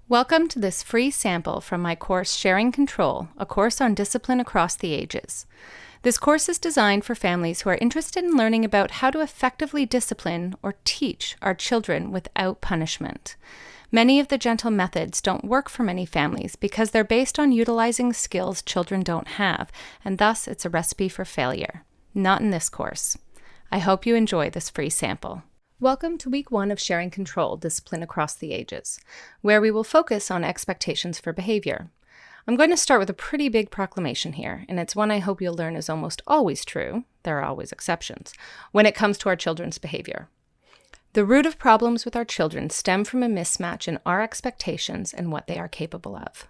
Welcome to this free sample from my course Sharing Control, a course on discipline across the ages. This course is designed for families who are interested in learning about how to effectively discipline or teach our children without punishment. Many of the gentle methods don't work for many families because they're based on utilizing skills children don't have, and thus it's a recipe for failure. Not in this course. I hope you enjoy this free sample. Welcome to week 1 of Sharing Control, Discipline Across the Ages, where we will focus on expectations for behavior. I'm going to start with a pretty big proclamation here, and it's one I hope you'll learn is almost always true, there are always exceptions, when it comes to our children's behavior. The root of problems with our children stem from a mismatch in our expectations and what they are capable of.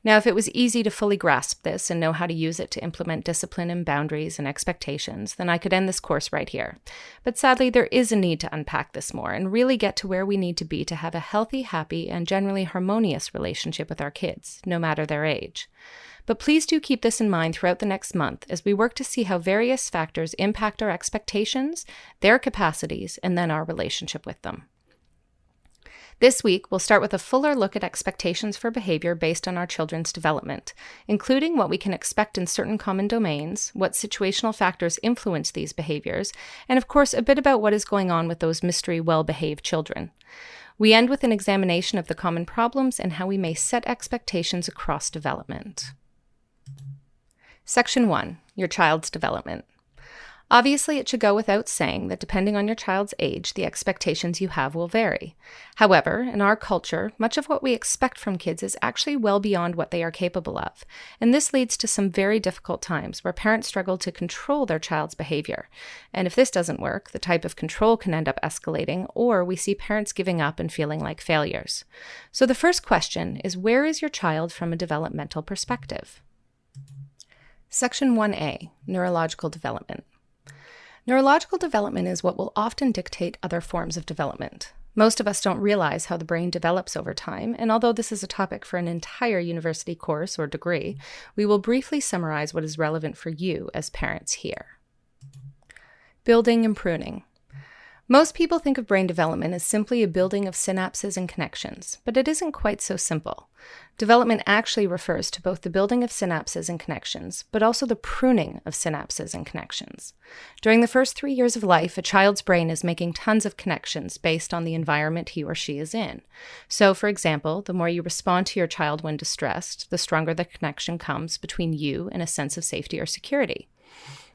Now, if it was easy to fully grasp this and know how to use it to implement discipline and boundaries and expectations, then I could end this course right here. But sadly, there is a need to unpack this more and really get to where we need to be to have a healthy, happy, and generally harmonious relationship with our kids, no matter their age. But please do keep this in mind throughout the next month as we work to see how various factors impact our expectations, their capacities, and then our relationship with them. This week, we'll start with a fuller look at expectations for behavior based on our children's development, including what we can expect in certain common domains, what situational factors influence these behaviors, and of course, a bit about what is going on with those mystery well-behaved children. We end with an examination of the common problems and how we may set expectations across development. Section 1, Your Child's Development. Obviously, it should go without saying that depending on your child's age, the expectations you have will vary. However, in our culture, much of what we expect from kids is actually well beyond what they are capable of, and this leads to some very difficult times where parents struggle to control their child's behavior. And if this doesn't work, the type of control can end up escalating, or we see parents giving up and feeling like failures. So the first question is, where is your child from a developmental perspective? Section 1A, Neurological Development. Neurological development is what will often dictate other forms of development. Most of us don't realize how the brain develops over time, and although this is a topic for an entire university course or degree, we will briefly summarize what is relevant for you as parents here. Building and pruning. Most people think of brain development as simply a building of synapses and connections, but it isn't quite so simple. Development actually refers to both the building of synapses and connections, but also the pruning of synapses and connections. During the first 3 years of life, a child's brain is making tons of connections based on the environment he or she is in. So, for example, the more you respond to your child when distressed, the stronger the connection comes between you and a sense of safety or security.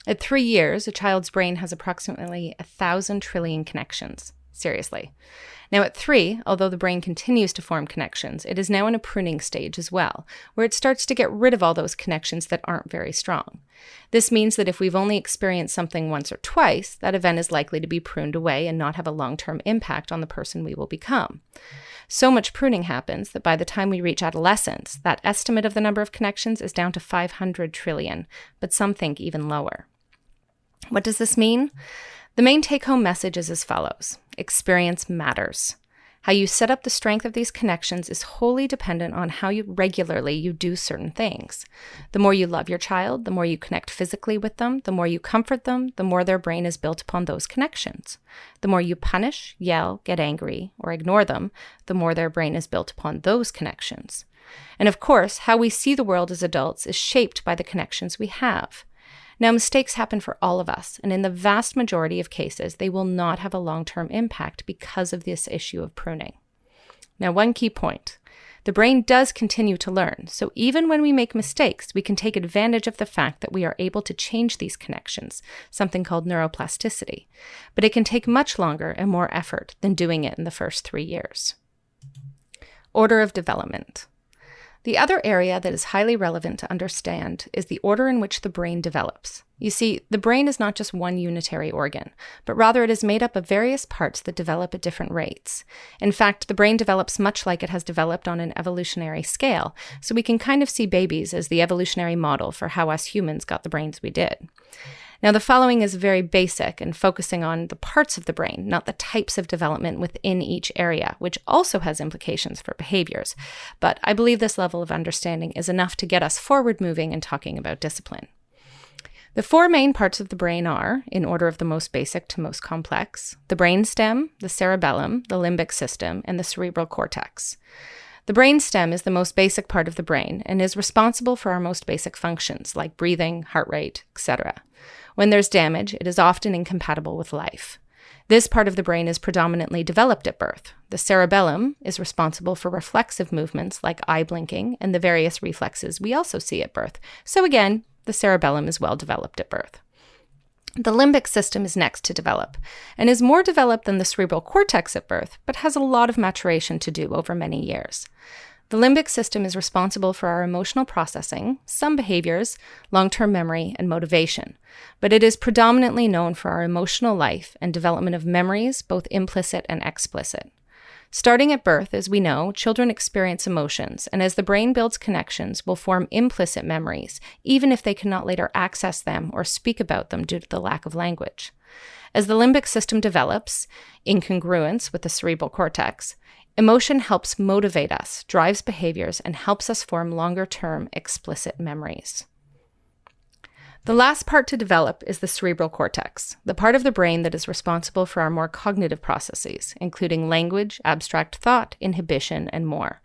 At 3 years, a child's brain has approximately 1,000 trillion connections. Seriously. Now at 3, although the brain continues to form connections, it is now in a pruning stage as well, where it starts to get rid of all those connections that aren't very strong. This means that if we've only experienced something once or twice, that event is likely to be pruned away and not have a long-term impact on the person we will become. So much pruning happens that by the time we reach adolescence, that estimate of the number of connections is down to 500 trillion, but some think even lower. What does this mean? The main take-home message is as follows. Experience matters. How you set up the strength of these connections is wholly dependent on how regularly you do certain things. The more you love your child, the more you connect physically with them, the more you comfort them, the more their brain is built upon those connections. The more you punish, yell, get angry, or ignore them, the more their brain is built upon those connections. And of course, how we see the world as adults is shaped by the connections we have. Now, mistakes happen for all of us, and in the vast majority of cases, they will not have a long-term impact because of this issue of pruning. Now, one key point. The brain does continue to learn, so even when we make mistakes, we can take advantage of the fact that we are able to change these connections, something called neuroplasticity. But it can take much longer and more effort than doing it in the first 3 years. Order of development. The other area that is highly relevant to understand is the order in which the brain develops. You see, the brain is not just one unitary organ, but rather it is made up of various parts that develop at different rates. In fact, the brain develops much like it has developed on an evolutionary scale, so we can kind of see babies as the evolutionary model for how us humans got the brains we did. Now, the following is very basic and focusing on the parts of the brain, not the types of development within each area, which also has implications for behaviors. But I believe this level of understanding is enough to get us forward moving and talking about discipline. The 4 main parts of the brain are, in order of the most basic to most complex, the brainstem, the cerebellum, the limbic system, and the cerebral cortex. The brainstem is the most basic part of the brain and is responsible for our most basic functions like breathing, heart rate, etc. When there's damage, it is often incompatible with life. This part of the brain is predominantly developed at birth. The cerebellum is responsible for reflexive movements like eye blinking and the various reflexes we also see at birth. So again, the cerebellum is well developed at birth. The limbic system is next to develop and is more developed than the cerebral cortex at birth, but has a lot of maturation to do over many years. The limbic system is responsible for our emotional processing, some behaviors, long-term memory, and motivation, but it is predominantly known for our emotional life and development of memories, both implicit and explicit. Starting at birth, as we know, children experience emotions, and as the brain builds connections, will form implicit memories, even if they cannot later access them or speak about them due to the lack of language. As the limbic system develops, in congruence with the cerebral cortex, emotion helps motivate us, drives behaviors, and helps us form longer-term explicit memories. The last part to develop is the cerebral cortex, the part of the brain that is responsible for our more cognitive processes, including language, abstract thought, inhibition, and more.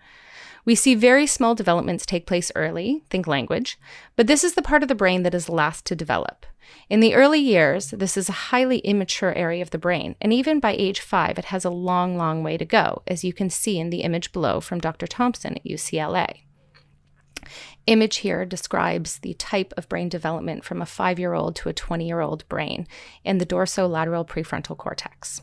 We see very small developments take place early, think language, but this is the part of the brain that is last to develop. In the early years, this is a highly immature area of the brain, and even by age 5, it has a long, long way to go, as you can see in the image below from Dr. Thompson at UCLA. Image here describes the type of brain development from a 5-year-old to a 20-year-old brain in the dorsolateral prefrontal cortex.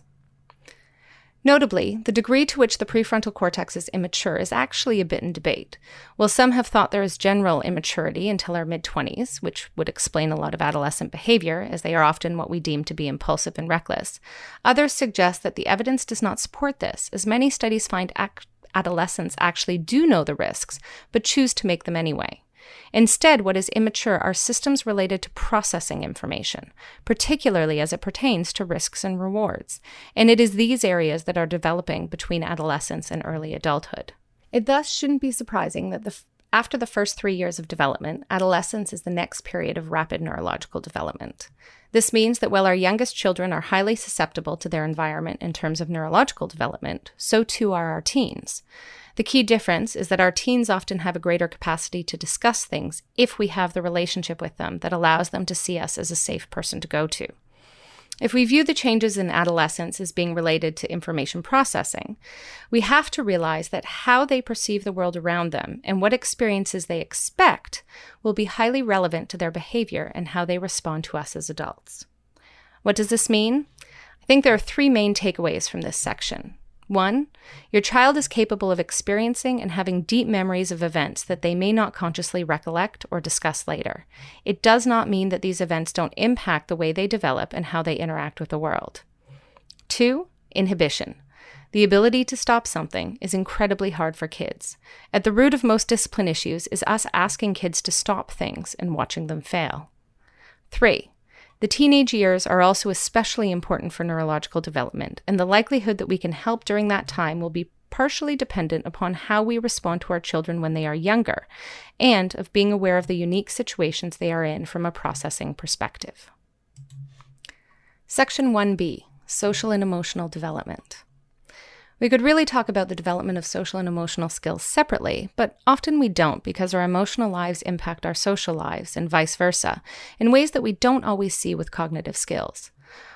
Notably, the degree to which the prefrontal cortex is immature is actually a bit in debate. While some have thought there is general immaturity until our mid-20s, which would explain a lot of adolescent behavior, as they are often what we deem to be impulsive and reckless, others suggest that the evidence does not support this, as many studies find adolescents actually do know the risks, but choose to make them anyway. Instead, what is immature are systems related to processing information, particularly as it pertains to risks and rewards, and it is these areas that are developing between adolescence and early adulthood. It thus shouldn't be surprising that after the first 3 years of development, adolescence is the next period of rapid neurological development. This means that while our youngest children are highly susceptible to their environment in terms of neurological development, so too are our teens. The key difference is that our teens often have a greater capacity to discuss things if we have the relationship with them that allows them to see us as a safe person to go to. If we view the changes in adolescence as being related to information processing, we have to realize that how they perceive the world around them and what experiences they expect will be highly relevant to their behavior and how they respond to us as adults. What does this mean? I think there are 3 main takeaways from this section. 1, your child is capable of experiencing and having deep memories of events that they may not consciously recollect or discuss later. It does not mean that these events don't impact the way they develop and how they interact with the world. 2, inhibition. The ability to stop something is incredibly hard for kids. At the root of most discipline issues is us asking kids to stop things and watching them fail. 3, the teenage years are also especially important for neurological development, and the likelihood that we can help during that time will be partially dependent upon how we respond to our children when they are younger, and of being aware of the unique situations they are in from a processing perspective. Section 1B, Social and Emotional Development. We could really talk about the development of social and emotional skills separately, but often we don't because our emotional lives impact our social lives and vice versa in ways that we don't always see with cognitive skills.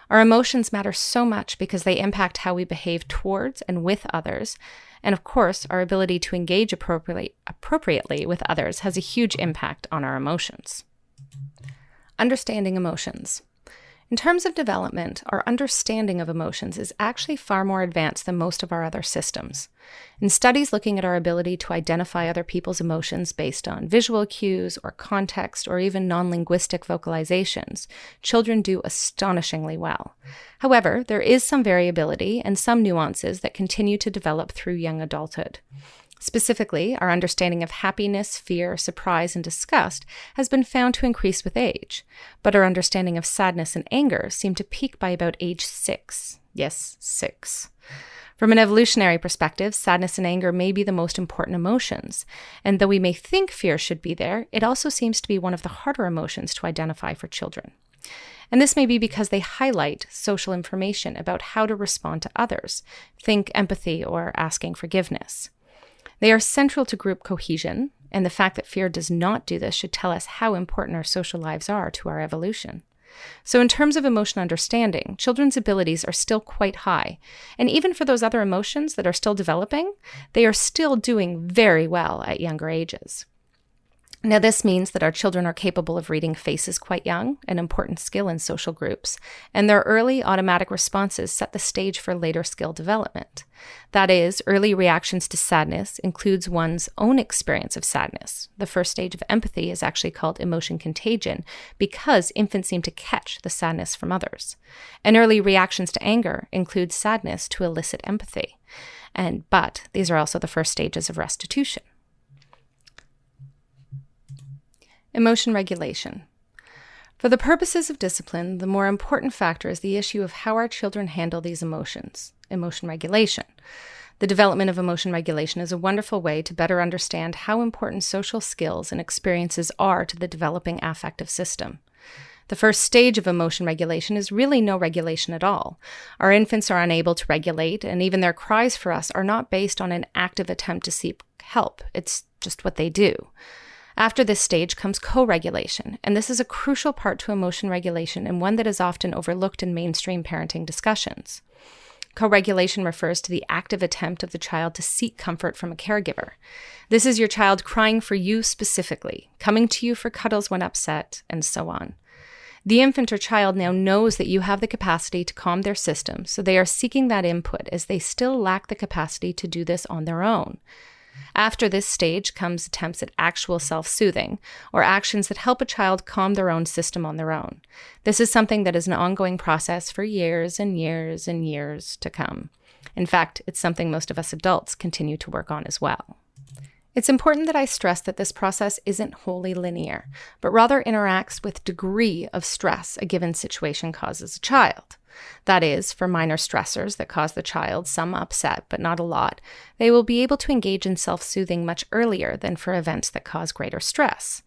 Our emotions matter so much because they impact how we behave towards and with others, and of course, our ability to engage appropriately with others has a huge impact on our emotions. Understanding emotions. In terms of development, our understanding of emotions is actually far more advanced than most of our other systems. In studies looking at our ability to identify other people's emotions based on visual cues or context or even non-linguistic vocalizations, children do astonishingly well. However, there is some variability and some nuances that continue to develop through young adulthood. Specifically, our understanding of happiness, fear, surprise, and disgust has been found to increase with age, but our understanding of sadness and anger seem to peak by about age 6. Yes, 6. From an evolutionary perspective, sadness and anger may be the most important emotions, and though we may think fear should be there, it also seems to be one of the harder emotions to identify for children. And this may be because they highlight social information about how to respond to others, think empathy or asking forgiveness. They are central to group cohesion, and the fact that fear does not do this should tell us how important our social lives are to our evolution. So in terms of emotion understanding, children's abilities are still quite high, and even for those other emotions that are still developing, they are still doing very well at younger ages. Now, this means that our children are capable of reading faces quite young, an important skill in social groups, and their early automatic responses set the stage for later skill development. That is, early reactions to sadness includes one's own experience of sadness. The first stage of empathy is actually called emotion contagion because infants seem to catch the sadness from others. And early reactions to anger include sadness to elicit empathy. But these are also the first stages of restitution. Emotion regulation. For the purposes of discipline, the more important factor is the issue of how our children handle these emotions, emotion regulation. The development of emotion regulation is a wonderful way to better understand how important social skills and experiences are to the developing affective system. The first stage of emotion regulation is really no regulation at all. Our infants are unable to regulate, and even their cries for us are not based on an active attempt to seek help. It's just what they do. After this stage comes co-regulation, and this is a crucial part to emotion regulation and one that is often overlooked in mainstream parenting discussions. Co-regulation refers to the active attempt of the child to seek comfort from a caregiver. This is your child crying for you specifically, coming to you for cuddles when upset, and so on. The infant or child now knows that you have the capacity to calm their system, so they are seeking that input as they still lack the capacity to do this on their own. After this stage comes attempts at actual self-soothing, or actions that help a child calm their own system on their own. This is something that is an ongoing process for years and years and years to come. In fact, it's something most of us adults continue to work on as well. It's important that I stress that this process isn't wholly linear, but rather interacts with degree of stress a given situation causes a child. That is, for minor stressors that cause the child some upset, but not a lot, they will be able to engage in self-soothing much earlier than for events that cause greater stress.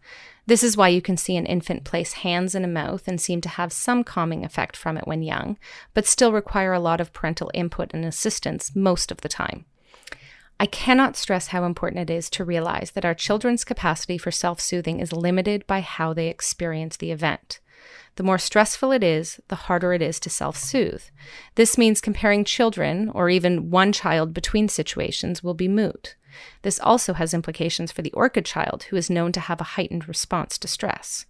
This is why you can see an infant place hands in a mouth and seem to have some calming effect from it when young, but still require a lot of parental input and assistance most of the time. I cannot stress how important it is to realize that our children's capacity for self-soothing is limited by how they experience the event. The more stressful it is, the harder it is to self-soothe. This means comparing children, or even one child between situations, will be moot. This also has implications for the orchid child, who is known to have a heightened response to stress.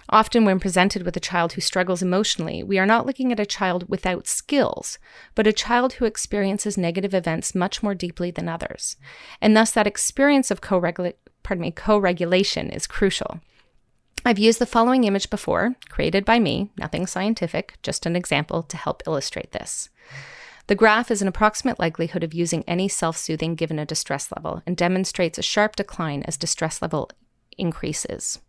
Often when presented with a child who struggles emotionally, we are not looking at a child without skills, but a child who experiences negative events much more deeply than others. And thus that experience of co-regulation is crucial. I've used the following image before, created by me, nothing scientific, just an example to help illustrate this. The graph is an approximate likelihood of using any self-soothing given a distress level and demonstrates a sharp decline as distress level increases.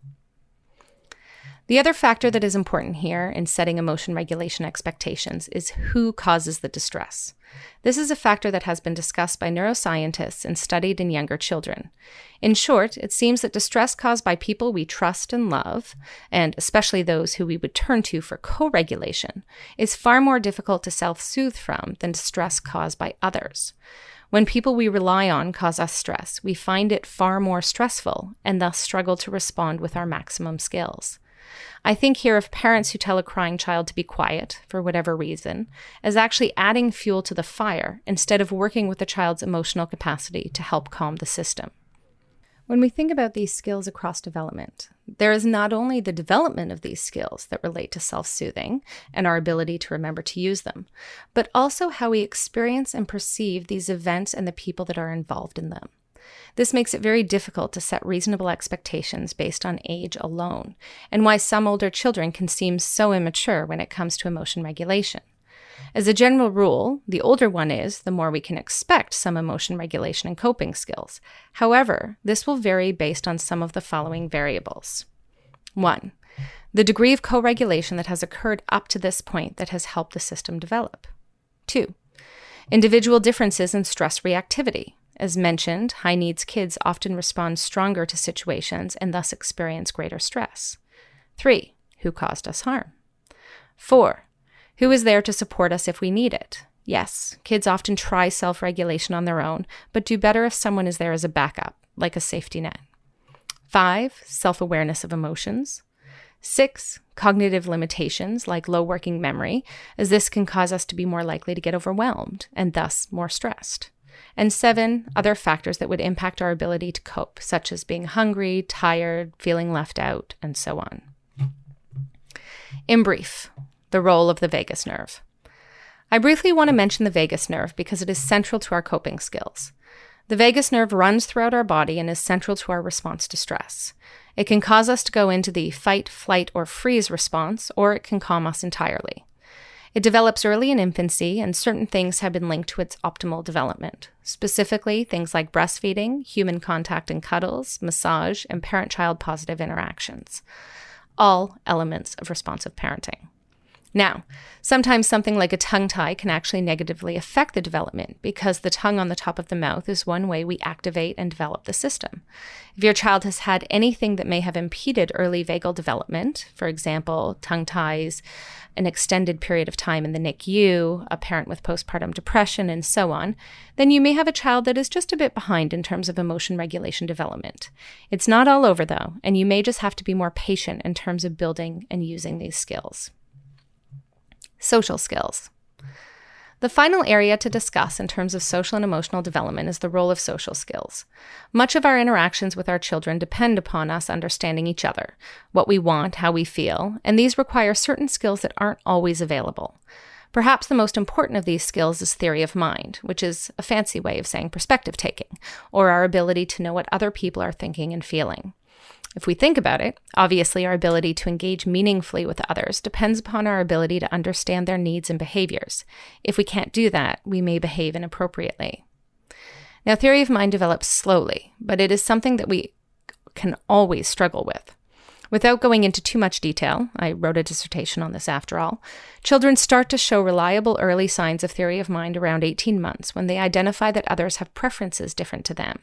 The other factor that is important here in setting emotion regulation expectations is who causes the distress. This is a factor that has been discussed by neuroscientists and studied in younger children. In short, it seems that distress caused by people we trust and love, and especially those who we would turn to for co-regulation, is far more difficult to self-soothe from than distress caused by others. When people we rely on cause us stress, we find it far more stressful and thus struggle to respond with our maximum skills. I think here of parents who tell a crying child to be quiet, for whatever reason, as actually adding fuel to the fire instead of working with the child's emotional capacity to help calm the system. When we think about these skills across development, there is not only the development of these skills that relate to self-soothing and our ability to remember to use them, but also how we experience and perceive these events and the people that are involved in them. This makes it very difficult to set reasonable expectations based on age alone, and why some older children can seem so immature when it comes to emotion regulation. As a general rule, the older one is, the more we can expect some emotion regulation and coping skills. However, this will vary based on some of the following variables. 1. The degree of co-regulation that has occurred up to this point that has helped the system develop. 2. Individual differences in stress reactivity. As mentioned, high-needs kids often respond stronger to situations and thus experience greater stress. 3. Who caused us harm? 4. Who is there to support us if we need it? Yes, kids often try self-regulation on their own, but do better if someone is there as a backup, like a safety net. 5, self-awareness of emotions. 6, cognitive limitations like low working memory, as this can cause us to be more likely to get overwhelmed and thus more stressed. And 7, other factors that would impact our ability to cope, such as being hungry, tired, feeling left out, and so on. In brief, the role of the vagus nerve. I briefly want to mention the vagus nerve because it is central to our coping skills. The vagus nerve runs throughout our body and is central to our response to stress. It can cause us to go into the fight, flight, or freeze response, or it can calm us entirely. It develops early in infancy, and certain things have been linked to its optimal development, specifically things like breastfeeding, human contact and cuddles, massage, and parent-child positive interactions, all elements of responsive parenting. Now, sometimes something like a tongue tie can actually negatively affect the development because the tongue on the top of the mouth is one way we activate and develop the system. If your child has had anything that may have impeded early vagal development, for example, tongue ties, an extended period of time in the NICU, a parent with postpartum depression, and so on, then you may have a child that is just a bit behind in terms of emotion regulation development. It's not all over though, and you may just have to be more patient in terms of building and using these skills. Social skills. The final area to discuss in terms of social and emotional development is the role of social skills. Much of our interactions with our children depend upon us understanding each other, what we want, how we feel, and these require certain skills that aren't always available. Perhaps the most important of these skills is theory of mind, which is a fancy way of saying perspective taking, or our ability to know what other people are thinking and feeling. If we think about it, obviously our ability to engage meaningfully with others depends upon our ability to understand their needs and behaviors. If we can't do that, we may behave inappropriately. Now, theory of mind develops slowly, but it is something that we can always struggle with. Without going into too much detail, I wrote a dissertation on this after all, children start to show reliable early signs of theory of mind around 18 months when they identify that others have preferences different to them.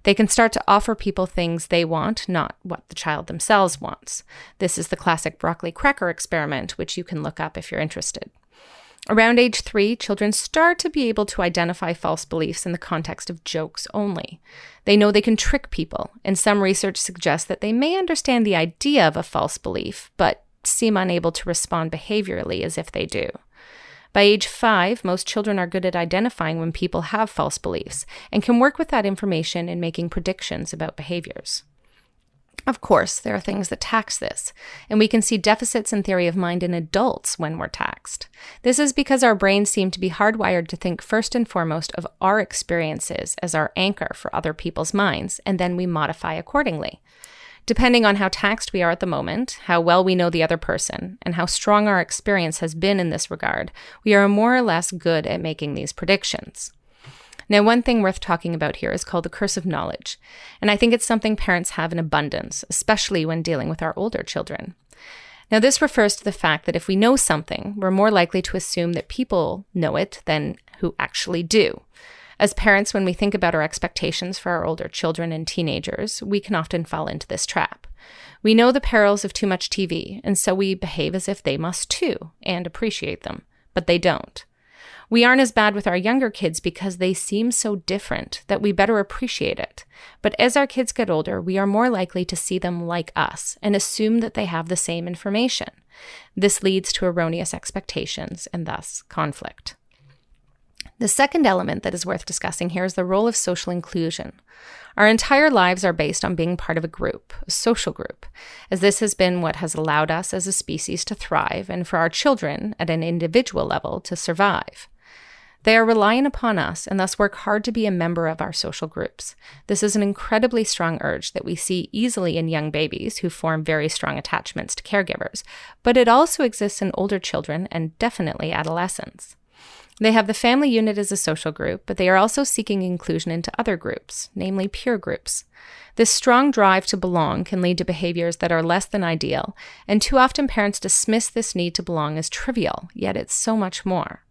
They can start to offer people things they want, not what the child themselves wants. This is the classic broccoli cracker experiment, which you can look up if you're interested. Around age 3, children start to be able to identify false beliefs in the context of jokes only. They know they can trick people, and some research suggests that they may understand the idea of a false belief, but seem unable to respond behaviorally as if they do. By age 5, most children are good at identifying when people have false beliefs and can work with that information in making predictions about behaviors. Of course, there are things that tax this, and we can see deficits in theory of mind in adults when we're taxed. This is because our brains seem to be hardwired to think first and foremost of our experiences as our anchor for other people's minds, and then we modify accordingly. Depending on how taxed we are at the moment, how well we know the other person, and how strong our experience has been in this regard, we are more or less good at making these predictions. Now, one thing worth talking about here is called the curse of knowledge, and I think it's something parents have in abundance, especially when dealing with our older children. Now, this refers to the fact that if we know something, we're more likely to assume that people know it than who actually do. As parents, when we think about our expectations for our older children and teenagers, we can often fall into this trap. We know the perils of too much TV, and so we behave as if they must too, and appreciate them, but they don't. We aren't as bad with our younger kids because they seem so different that we better appreciate it. But as our kids get older, we are more likely to see them like us and assume that they have the same information. This leads to erroneous expectations and thus conflict. The second element that is worth discussing here is the role of social inclusion. Our entire lives are based on being part of a group, a social group, as this has been what has allowed us as a species to thrive and for our children at an individual level to survive. They are reliant upon us and thus work hard to be a member of our social groups. This is an incredibly strong urge that we see easily in young babies who form very strong attachments to caregivers, but it also exists in older children and definitely adolescents. They have the family unit as a social group, but they are also seeking inclusion into other groups, namely peer groups. This strong drive to belong can lead to behaviors that are less than ideal, and too often parents dismiss this need to belong as trivial, yet it's so much more.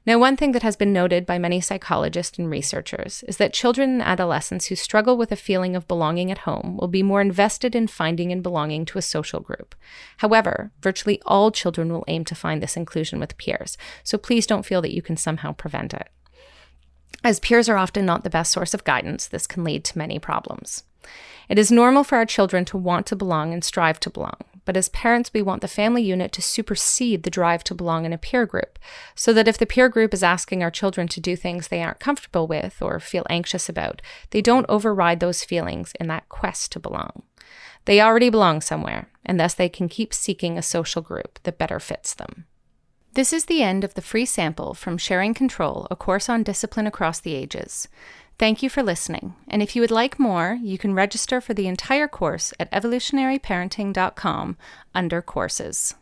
Now, one thing that has been noted by many psychologists and researchers is that children and adolescents who struggle with a feeling of belonging at home will be more invested in finding and belonging to a social group. However, virtually all children will aim to find this inclusion with peers, so please don't feel that you can somehow prevent it. As peers are often not the best source of guidance, this can lead to many problems. It is normal for our children to want to belong and strive to belong, but as parents, we want the family unit to supersede the drive to belong in a peer group, so that if the peer group is asking our children to do things they aren't comfortable with or feel anxious about, they don't override those feelings in that quest to belong. They already belong somewhere, and thus they can keep seeking a social group that better fits them. This is the end of the free sample from Sharing Control, a course on discipline across the ages. Thank you for listening, and if you would like more, you can register for the entire course at evolutionaryparenting.com under courses.